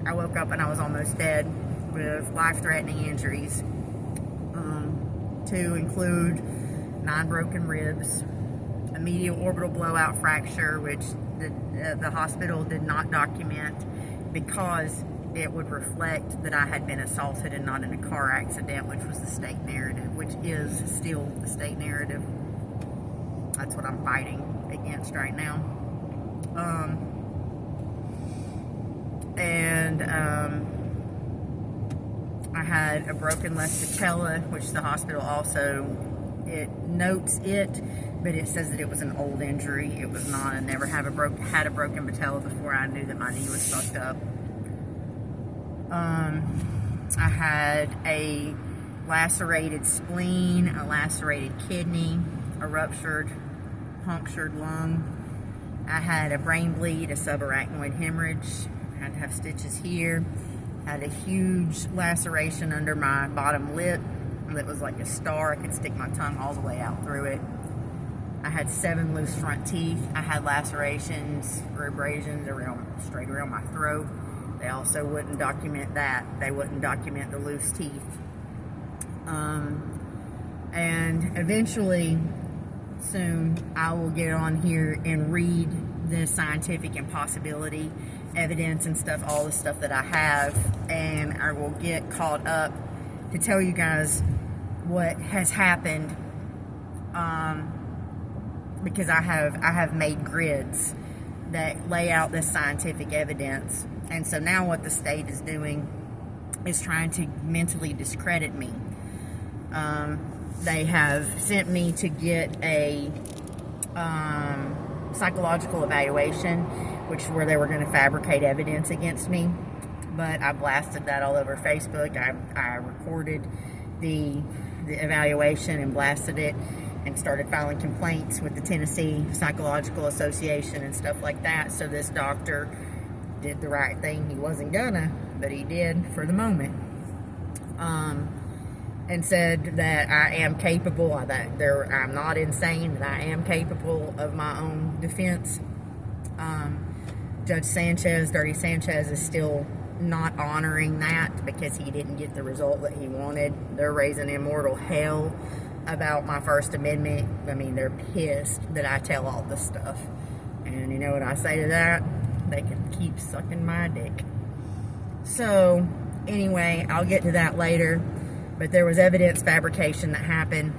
I woke up and I was almost dead with life-threatening injuries, to include 9 broken ribs, a medial orbital blowout fracture, which the hospital did not document because it would reflect that I had been assaulted and not in a car accident, which was the state narrative, which is still the state narrative. That's what I'm fighting against right now. I had a broken left patella, which the hospital also, it notes it, but it says that it was an old injury. It was not. I never had a broken patella before I knew that my knee was fucked up. I had a lacerated spleen, a lacerated kidney, a ruptured, punctured lung. I had a brain bleed, a subarachnoid hemorrhage. I had to have stitches here. I had a huge laceration under my bottom lip that was like a star. I could stick my tongue all the way out through it. I had 7 loose front teeth. I had lacerations or abrasions straight around my throat. They also wouldn't document that. They wouldn't document the loose teeth. And eventually, soon, I will get on here and read the scientific impossibility evidence and stuff, all the stuff that I have, and I will get caught up to tell you guys what has happened, because I have made grids that lay out this scientific evidence. And so now what the state is doing is trying to mentally discredit me. They have sent me to get a psychological evaluation, where they were going to fabricate evidence against me. But I blasted that all over Facebook. I recorded the evaluation and blasted it and started filing complaints with the Tennessee Psychological Association and stuff like that. So this doctor did the right thing. He wasn't gonna, but he did for the moment. And said that I am capable, I'm not insane, that I am capable of my own defense. Judge Sanchez, Dirty Sanchez, is still not honoring that because he didn't get the result that he wanted. They're raising immortal hell about my First Amendment. I mean, they're pissed that I tell all this stuff. And you know what I say to that? They can keep sucking my dick. So, anyway, I'll get to that later. But there was evidence fabrication that happened.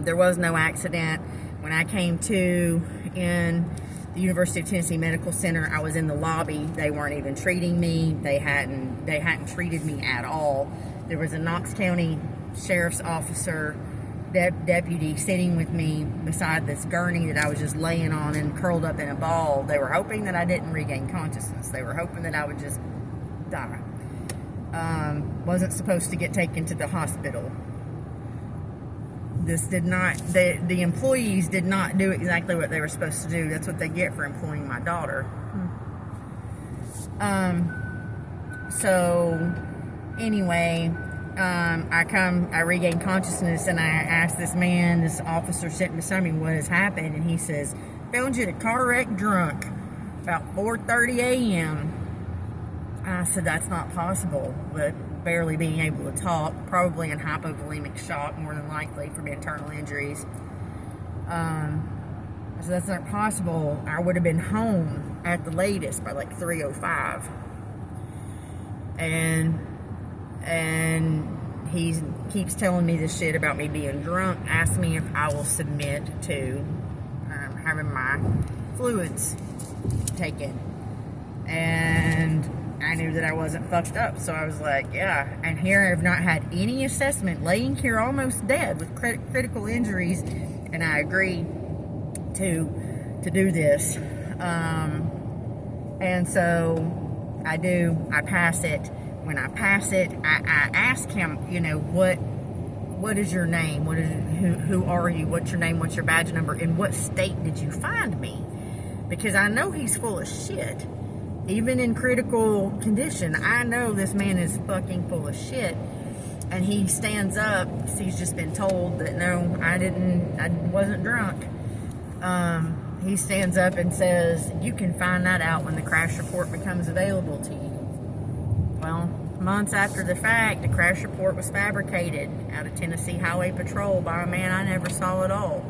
There was no accident. When I came to in the University of Tennessee Medical Center, I was in the lobby. They weren't even treating me. They hadn't treated me at all. There was a Knox County Sheriff's officer, deputy, sitting with me beside this gurney that I was just laying on and curled up in a ball. They were hoping that I didn't regain consciousness. They were hoping that I would just die. Wasn't supposed to get taken to the hospital. The employees did not do exactly what they were supposed to do. That's what they get for employing my daughter. So anyway, I regained consciousness, and I asked this officer sitting beside me, what has happened, and he says, found you in a car wreck drunk about 4:30 a.m. I said, that's not possible, but barely being able to talk, probably in hypovolemic shock, more than likely, from internal injuries. So that's not possible. I would have been home at the latest by like 3:05. And he keeps telling me this shit about me being drunk, asked me if I will submit to having my fluids taken. And I knew that I wasn't fucked up, so I was like, yeah. And here I have not had any assessment, laying here almost dead with critical injuries, and I agree to do this. And so I pass it. When I pass it, I ask him, what is your name? Who are you? What's your name? What's your badge number? In what state did you find me? Because I know he's full of shit. Even in critical condition, I know this man is fucking full of shit. And he stands up. He's just been told that, no, I wasn't drunk. He stands up and says, you can find that out when the crash report becomes available to you. Well, months after the fact, the crash report was fabricated out of Tennessee Highway Patrol by a man I never saw at all.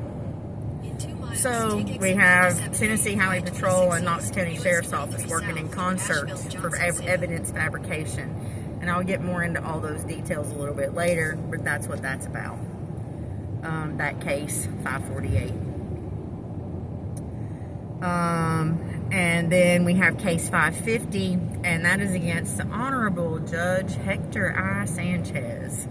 So we have Tennessee Highway Patrol and Knox County Sheriff's Office working in concert for evidence fabrication. And I'll get more into all those details a little bit later, but that's what that's about. That case, 548. And then we have case 550, and that is against the Honorable Judge Hector I. Sanchez.